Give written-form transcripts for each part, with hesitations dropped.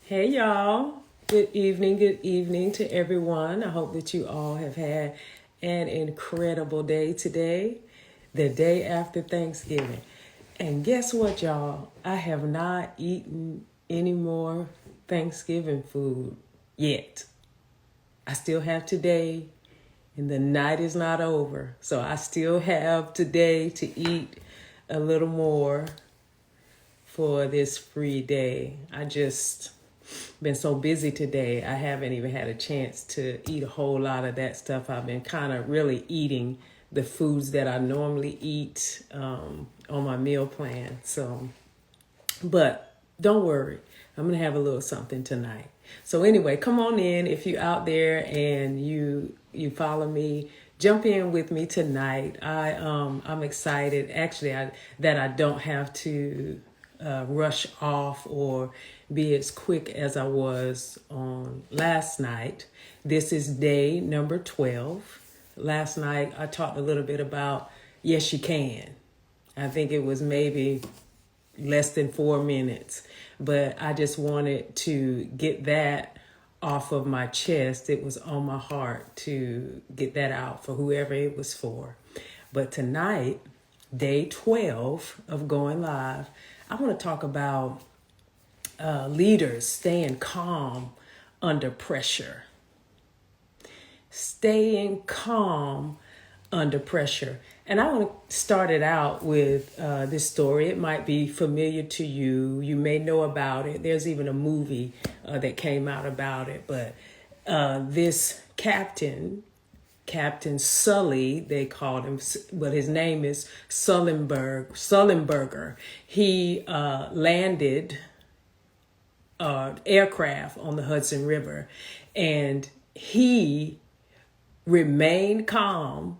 Hey y'all. Good evening to everyone. I hope that you all have had an incredible day today, the day after Thanksgiving. And guess what, y'all? I have not eaten any more Thanksgiving food yet. I still have today, and the night is not over. So I still have today to eat a little more for this free day. I just been so busy today. I haven't even had a chance to eat a whole lot of that stuff. I've been kind of really eating the foods that I normally eat on my meal plan. But don't worry, I'm gonna have a little something tonight. So anyway, come on in if you're out there and you follow me. Jump in with me tonight. I'm excited actually that I don't have to rush off or be as quick as I was on last night. This is day number 12. Last night I talked a little bit about yes you can. I think it was maybe less than 4 minutes, but I just wanted to get that off of my chest. It was on my heart to get that out for whoever it was for. But tonight, day 12 of going live, I want to talk about leaders staying calm under pressure. Staying calm under pressure. And I want to start it out with this story. It might be familiar to you. You may know about it. There's even a movie that came out about it. But this Captain Sully, they called him, but his name is Sullenburger. He landed aircraft on the Hudson River, and he remained calm.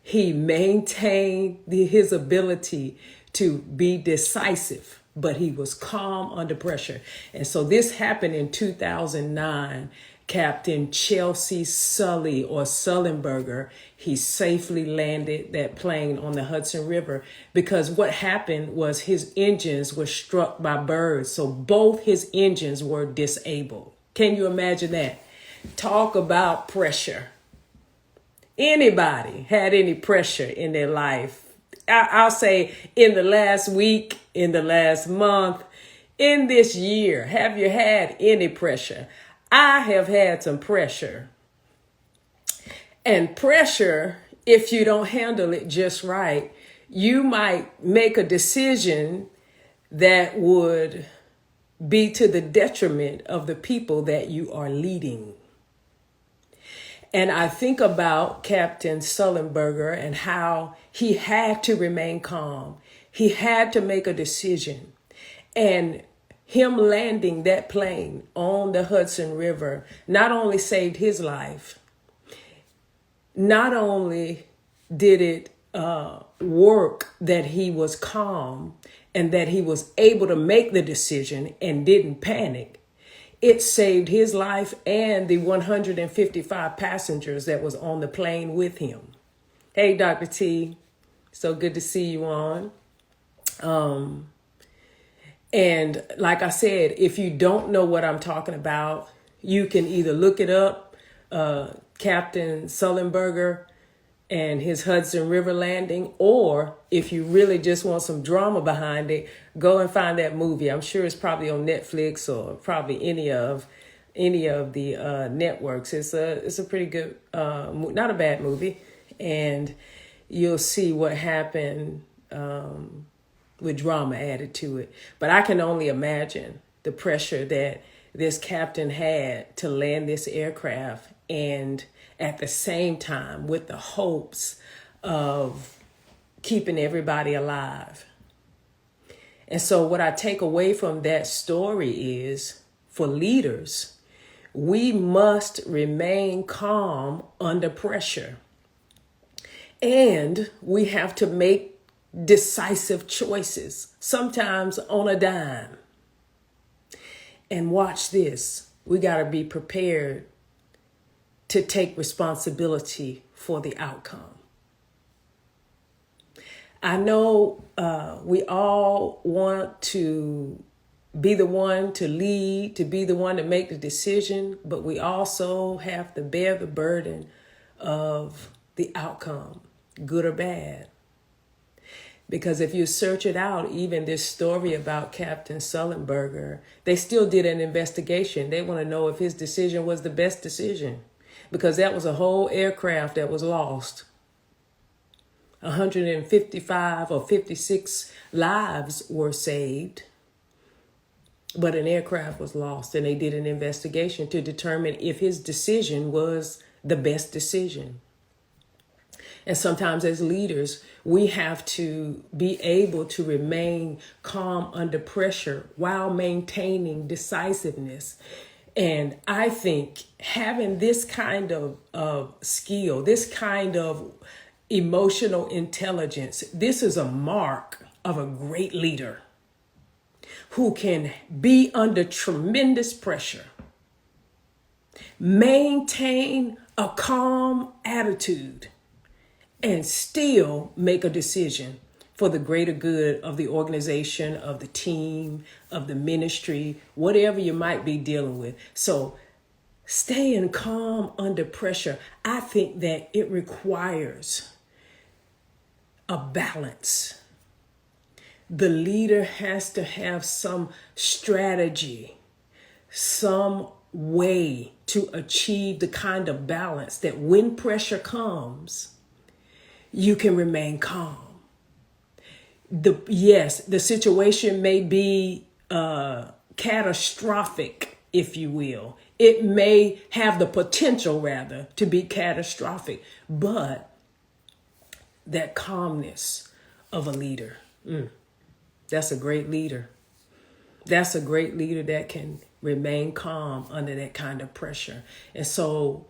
He maintained his ability to be decisive, but he was calm under pressure. And so this happened in 2009. Captain Chesley Sullenburger, he safely landed that plane on the Hudson River because what happened was his engines were struck by birds. So both his engines were disabled. Can you imagine that? Talk about pressure. Anybody had any pressure in their life? I'll say in the last week, in the last month, in this year, have you had any pressure? I have had some pressure. And pressure, if you don't handle it just right, you might make a decision that would be to the detriment of the people that you are leading. And I think about Captain Sullenburger and how he had to remain calm. He had to make a decision. And him landing that plane on the Hudson River not only saved his life, not only did it work that he was calm and that he was able to make the decision and didn't panic, it saved his life and the 155 passengers that was on the plane with him. Hey, Dr. T, so good to see you on. And like I said, if you don't know what I'm talking about, you can either look it up, Captain Sullenburger and his Hudson River landing, or if you really just want some drama behind it, go and find that movie. I'm sure it's probably on Netflix or probably any of the networks. It's a pretty good, not a bad movie, and you'll see what happened with drama added to it. But I can only imagine the pressure that this captain had to land this aircraft, and at the same time with the hopes of keeping everybody alive. And so what I take away from that story is, for leaders, we must remain calm under pressure. And we have to make decisive choices, sometimes on a dime. And watch this. We got to be prepared to take responsibility for the outcome. I know we all want to be the one to lead, to be the one to make the decision, but we also have to bear the burden of the outcome, good or bad. Because if you search it out, even this story about Captain Sullenburger, they still did an investigation. They want to know if his decision was the best decision, because that was a whole aircraft that was lost. 155 or 56 lives were saved, but an aircraft was lost, and they did an investigation to determine if his decision was the best decision. And sometimes as leaders, we have to be able to remain calm under pressure while maintaining decisiveness. And I think having this kind of skill, this kind of emotional intelligence, this is a mark of a great leader who can be under tremendous pressure, maintain a calm attitude, and still make a decision for the greater good of the organization, of the team, of the ministry, whatever you might be dealing with. So staying calm under pressure, I think that it requires a balance. The leader has to have some strategy, some way to achieve the kind of balance that when pressure comes, you can remain calm. The situation may be catastrophic, if you will. It may have the potential, rather, to be catastrophic, but that calmness of a leader, that's a great leader. That's a great leader that can remain calm under that kind of pressure. And so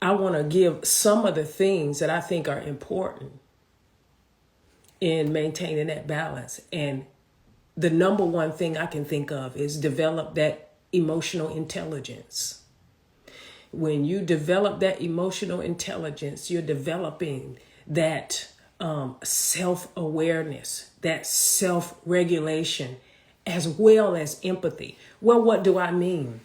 I want to give some of the things that I think are important in maintaining that balance. And the number one thing I can think of is develop that emotional intelligence. When you develop that emotional intelligence, you're developing that self-awareness, that self-regulation, as well as empathy. Well, what do I mean?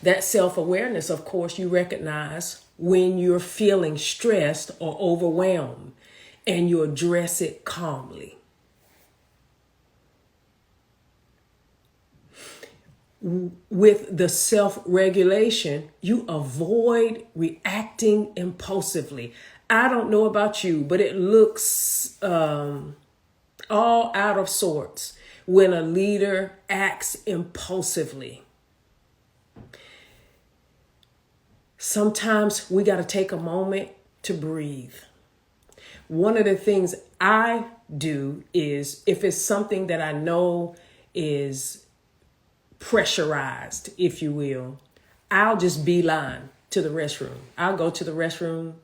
That self-awareness, of course, you recognize when you're feeling stressed or overwhelmed, and you address it calmly. With the self-regulation, you avoid reacting impulsively. I don't know about you, but it looks all out of sorts when a leader acts impulsively. Sometimes we got to take a moment to breathe. One of the things I do is, if it's something that I know is pressurized, if you will, I'll just beeline to the restroom. I'll go to the restroom.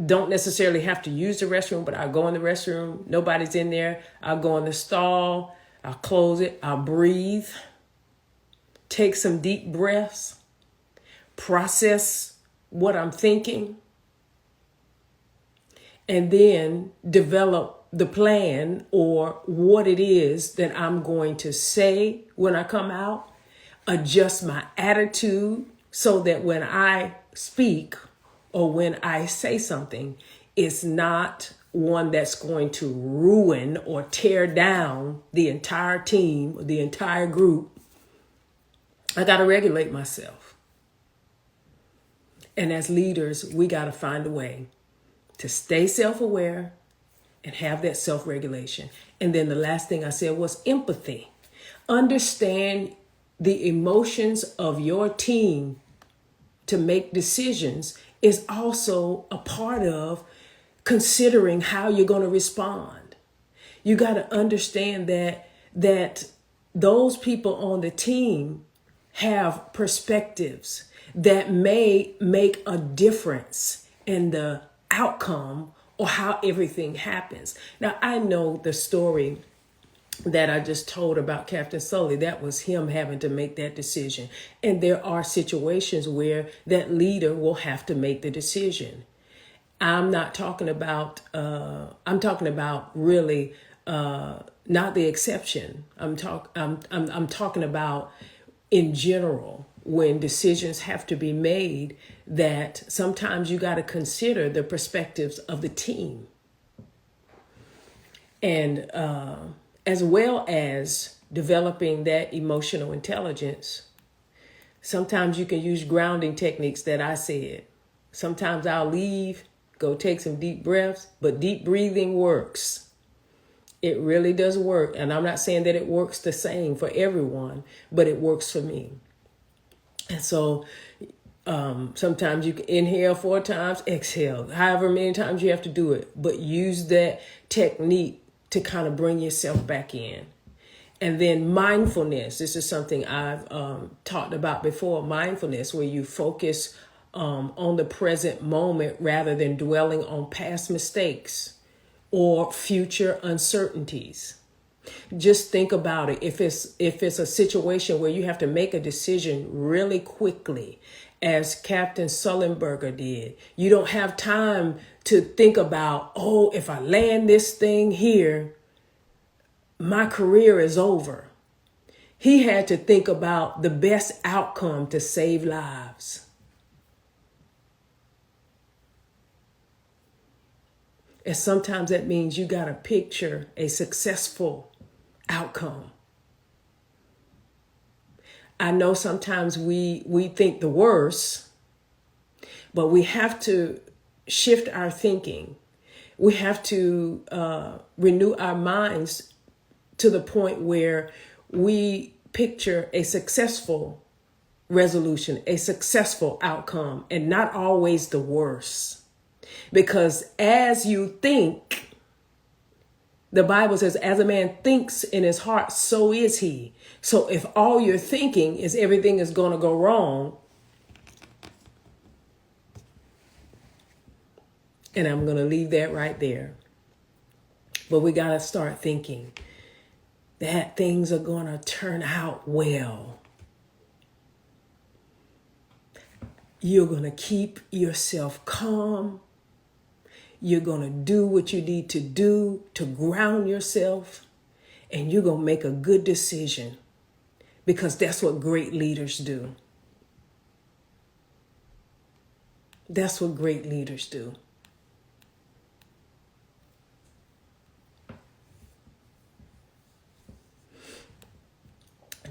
Don't necessarily have to use the restroom, but I'll go in the restroom. Nobody's in there. I'll go in the stall. I'll close it. I'll breathe. Take some deep breaths. Process what I'm thinking. And then develop the plan or what it is that I'm going to say when I come out. Adjust my attitude so that when I speak or when I say something, it's not one that's going to ruin or tear down the entire team or the entire group. I got to regulate myself. And as leaders, we got to find a way to stay self-aware and have that self-regulation. And then the last thing I said was empathy. Understand the emotions of your team to make decisions is also a part of considering how you're going to respond. You got to understand that those people on the team have perspectives that may make a difference in the outcome or how everything happens. Now, I know the story that I just told about Captain Sully. That was him having to make that decision. And there are situations where that leader will have to make the decision. I'm talking about really not the exception. I'm talking about in general, when decisions have to be made, that sometimes you got to consider the perspectives of the team, and as well as developing that emotional intelligence. Sometimes you can use grounding techniques that I said. Sometimes I'll leave, go take some deep breaths, but deep breathing works. It really does work. And I'm not saying that it works the same for everyone, but it works for me. And so sometimes you can inhale 4 times, exhale, however many times you have to do it, but use that technique to kind of bring yourself back in. And then mindfulness. This is something I've talked about before. Mindfulness, where you focus on the present moment rather than dwelling on past mistakes or future uncertainties. Just think about it. If it's a situation where you have to make a decision really quickly, as Captain Sullenburger did, you don't have time to think about, oh, if I land this thing here, my career is over. He had to think about the best outcome to save lives. And sometimes that means you got to picture a successful outcome. I know sometimes we think the worst, but we have to shift our thinking. We have to renew our minds to the point where we picture a successful resolution, a successful outcome, and not always the worst. Because as you think, the Bible says, as a man thinks in his heart, so is he. So if all you're thinking is everything is going to go wrong, and I'm going to leave that right there. But we got to start thinking that things are going to turn out well. You're going to keep yourself calm. You're going to do what you need to do to ground yourself, and you're going to make a good decision, because that's what great leaders do. That's what great leaders do.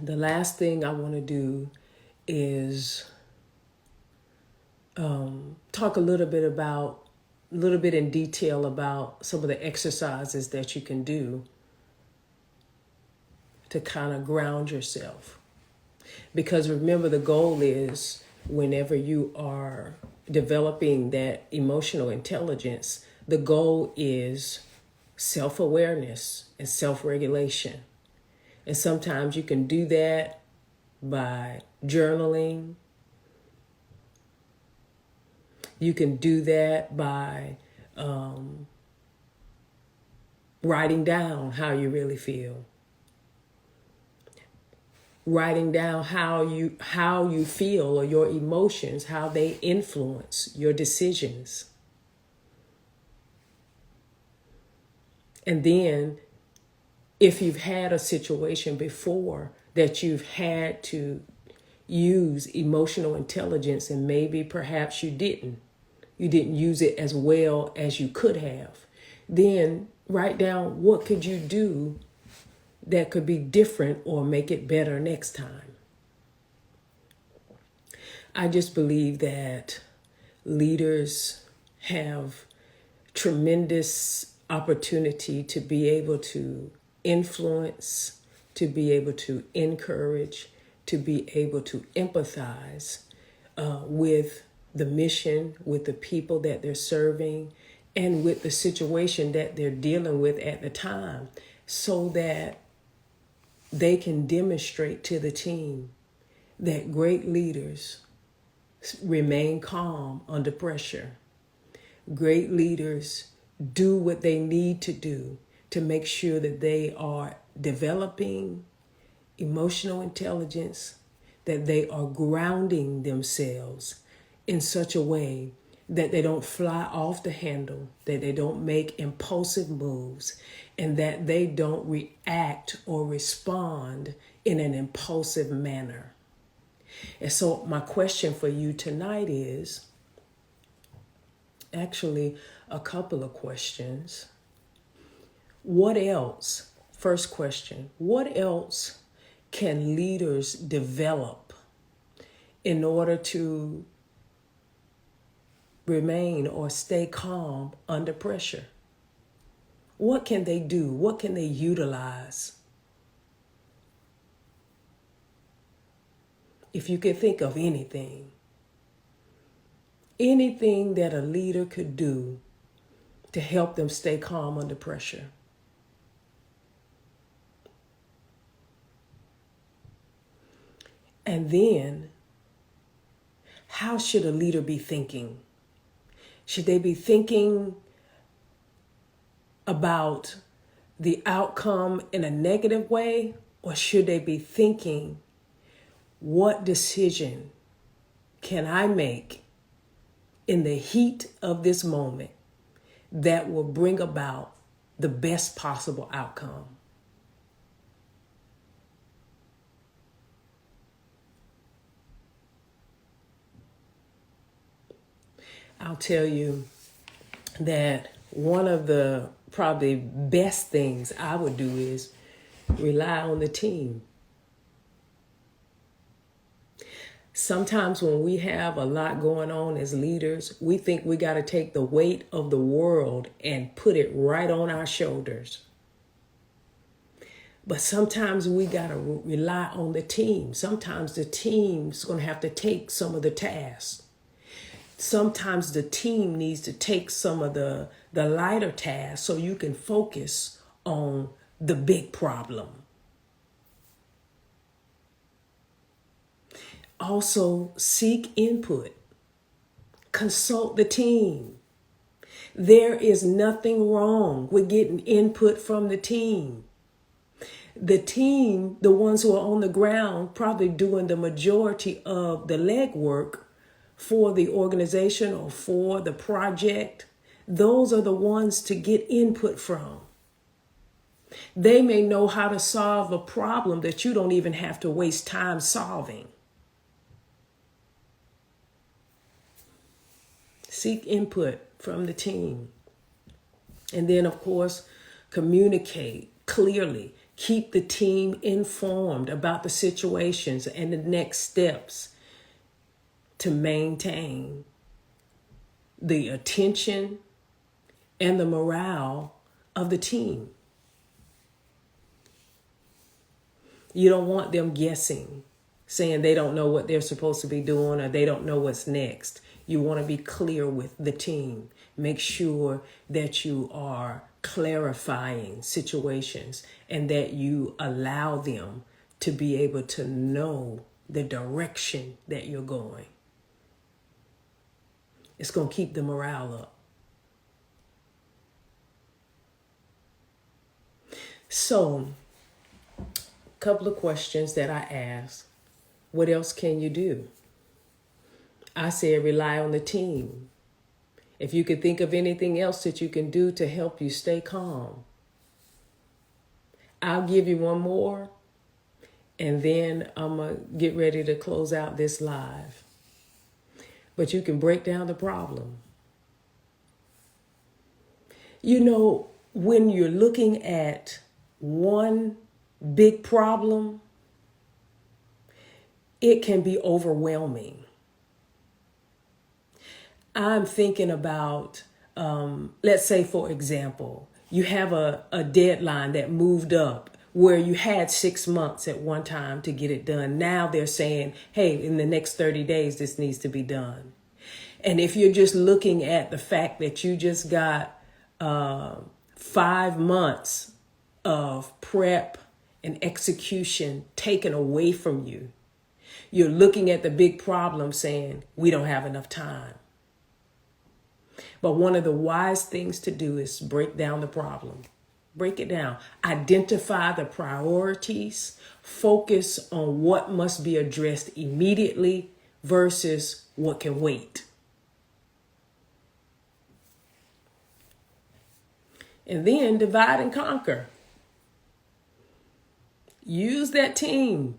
The last thing I want to do is talk a little bit in detail about some of the exercises that you can do to kind of ground yourself. Because remember, the goal is, whenever you are developing that emotional intelligence, the goal is self-awareness and self-regulation. And sometimes you can do that by journaling. You can do that by writing down how you really feel. Writing down how you feel, or your emotions, how they influence your decisions. And then, if you've had a situation before that you've had to use emotional intelligence, and maybe perhaps you didn't use it as well as you could have, then write down, what could you do that could be different or make it better next time. I just believe that leaders have tremendous opportunity to be able to influence, to be able to encourage, to be able to empathize with the mission, with the people that they're serving, and with the situation that they're dealing with at the time, so that they can demonstrate to the team that great leaders remain calm under pressure. Great leaders do what they need to do to make sure that they are developing emotional intelligence, that they are grounding themselves in such a way that they don't fly off the handle, that they don't make impulsive moves, and that they don't react or respond in an impulsive manner. And so my question for you tonight is actually a couple of questions. What else? First question, what else can leaders develop in order to remain or stay calm under pressure? What can they do? What can they utilize? If you could think of anything that a leader could do to help them stay calm under pressure. And then, how should a leader be thinking? Should they be thinking about the outcome in a negative way, or should they be thinking, what decision can I make in the heat of this moment that will bring about the best possible outcome? I'll tell you that one of the probably best things I would do is rely on the team. Sometimes when we have a lot going on as leaders, we think we got to take the weight of the world and put it right on our shoulders. But sometimes we got to rely on the team. Sometimes the team's going to have to take some of the tasks. Sometimes the team needs to take some of the lighter tasks so you can focus on the big problem. Also, seek input. Consult the team. There is nothing wrong with getting input from the team. The team, the ones who are on the ground, probably doing the majority of the legwork for the organization or for the project, those are the ones to get input from. They may know how to solve a problem that you don't even have to waste time solving. Seek input from the team. And then, of course, communicate clearly. Keep the team informed about the situations and the next steps to maintain the attention and the morale of the team. You don't want them guessing, saying they don't know what they're supposed to be doing or they don't know what's next. You want to be clear with the team. Make sure that you are clarifying situations and that you allow them to be able to know the direction that you're going. It's going to keep the morale up. So, a couple of questions that I asked. What else can you do? I said rely on the team. If you could think of anything else that you can do to help you stay calm. I'll give you one more, and then I'm going to get ready to close out this live. But you can break down the problem. You know, when you're looking at one big problem, it can be overwhelming. I'm thinking about, let's say, for example, you have a deadline that moved up where you had 6 months at one time to get it done. Now they're saying, hey, in the next 30 days, this needs to be done. And if you're just looking at the fact that you just got 5 months of prep and execution taken away from you, you're looking at the big problem saying, we don't have enough time. But one of the wise things to do is break down the problem. Break it down. Identify the priorities. Focus on what must be addressed immediately versus what can wait. And then divide and conquer. Use that team.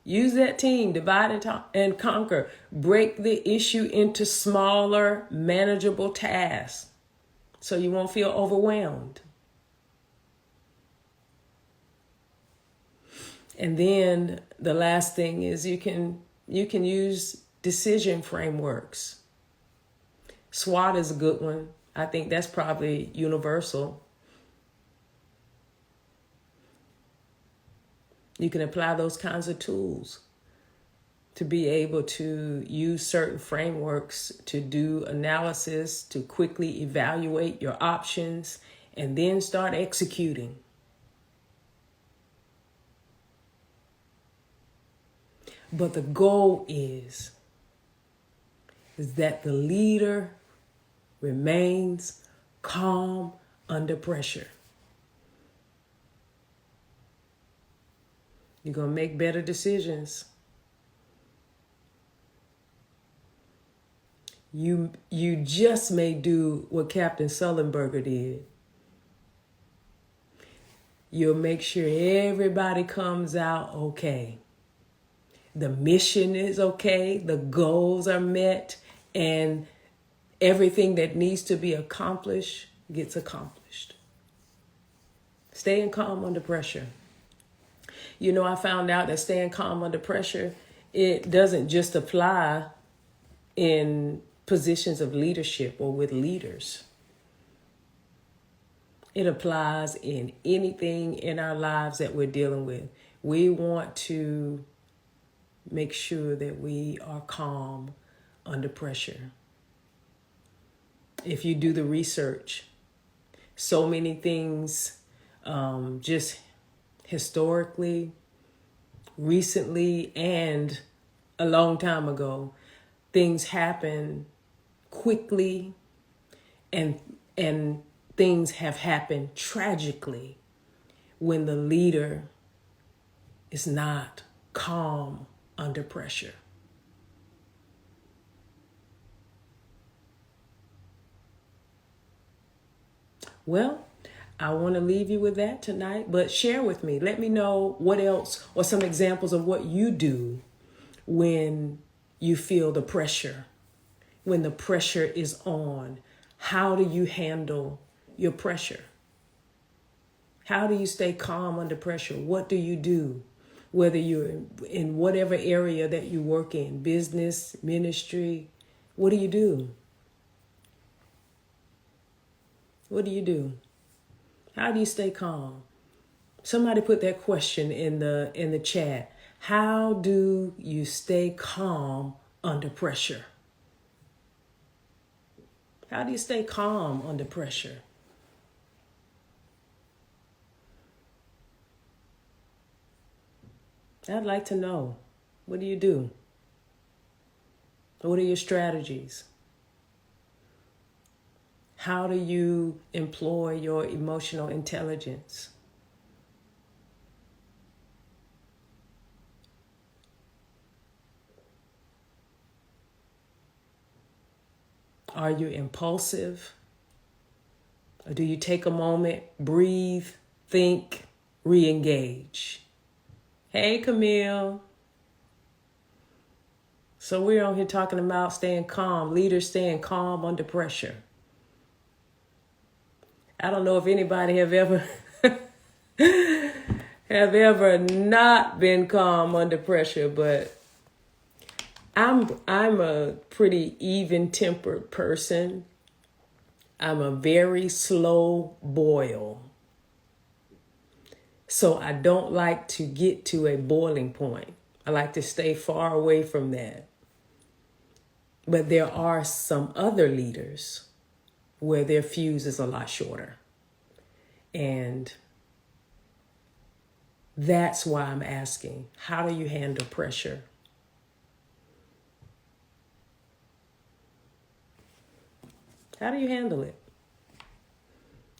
Use that team, divide and conquer. Break the issue into smaller, manageable tasks so you won't feel overwhelmed. And then the last thing is you can use decision frameworks. SWOT is a good one. I think that's probably universal. You can apply those kinds of tools to be able to use certain frameworks to do analysis, to quickly evaluate your options, and then start executing. But the goal is that the leader remains calm under pressure. You're going to make better decisions. You just may do what Captain Sullenburger did. You'll make sure everybody comes out okay. The mission is okay, the goals are met, and everything that needs to be accomplished gets accomplished. Staying calm under pressure. You know, I found out that staying calm under pressure, it doesn't just apply in positions of leadership or with leaders. It applies in anything in our lives that we're dealing with. We want to make sure that we are calm under pressure. If you do the research, so many things just historically, recently, and a long time ago, things happen quickly and things have happened tragically when the leader is not calm under pressure. Well, I want to leave you with that tonight, but share with me. Let me know what else or some examples of what you do when you feel the pressure, when the pressure is on. How do you handle your pressure? How do you stay calm under pressure? What do you do? Whether you're in whatever area that you work in, business, ministry, what do you do? What do you do? How do you stay calm? Somebody put that question in the chat. How do you stay calm under pressure? How do you stay calm under pressure? I'd like to know. What do you do? What are your strategies? How do you employ your emotional intelligence? Are you impulsive? Or do you take a moment, breathe, think, re-engage? Hey, Camille. So we're on here talking about staying calm, leaders staying calm under pressure. I don't know if anybody have ever not been calm under pressure, but I'm a pretty even-tempered person. I'm a very slow boil. So I don't like to get to a boiling point. I like to stay far away from that. But there are some other leaders where their fuse is a lot shorter. And that's why I'm asking, how do you handle pressure? How do you handle it?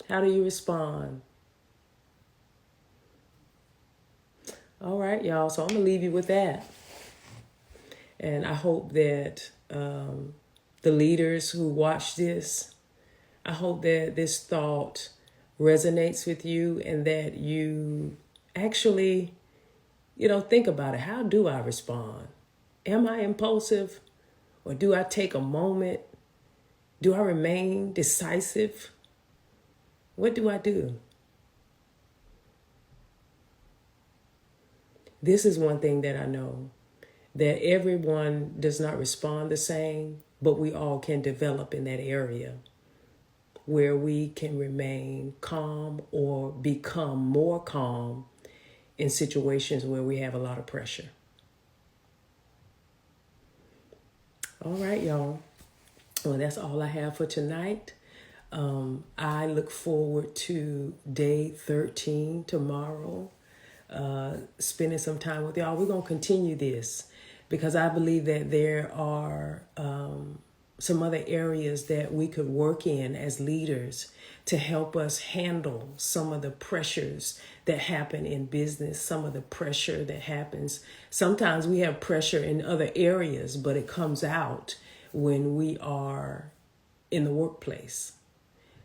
How do you respond? All right, y'all. So I'm going to leave you with that. And I hope that the leaders who watch this I hope that this thought resonates with you and that you actually, think about it. How do I respond? Am I impulsive, or do I take a moment? Do I remain decisive? What do I do? This is one thing that I know, that everyone does not respond the same, but we all can develop in that area where we can remain calm or become more calm in situations where we have a lot of pressure. All right, y'all. Well, that's all I have for tonight. I look forward to day 13 tomorrow, spending some time with y'all. We're going to continue this because I believe that there are some other areas that we could work in as leaders to help us handle some of the pressures that happen in business, some of the pressure that happens. Sometimes we have pressure in other areas, but it comes out when we are in the workplace.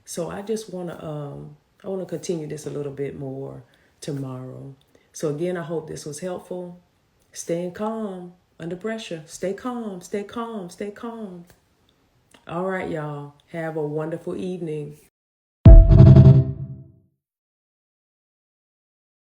So I just want to continue this a little bit more tomorrow. So again, I hope this was helpful. Staying calm under pressure. Stay calm, stay calm, stay calm. All right, y'all. Have a wonderful evening.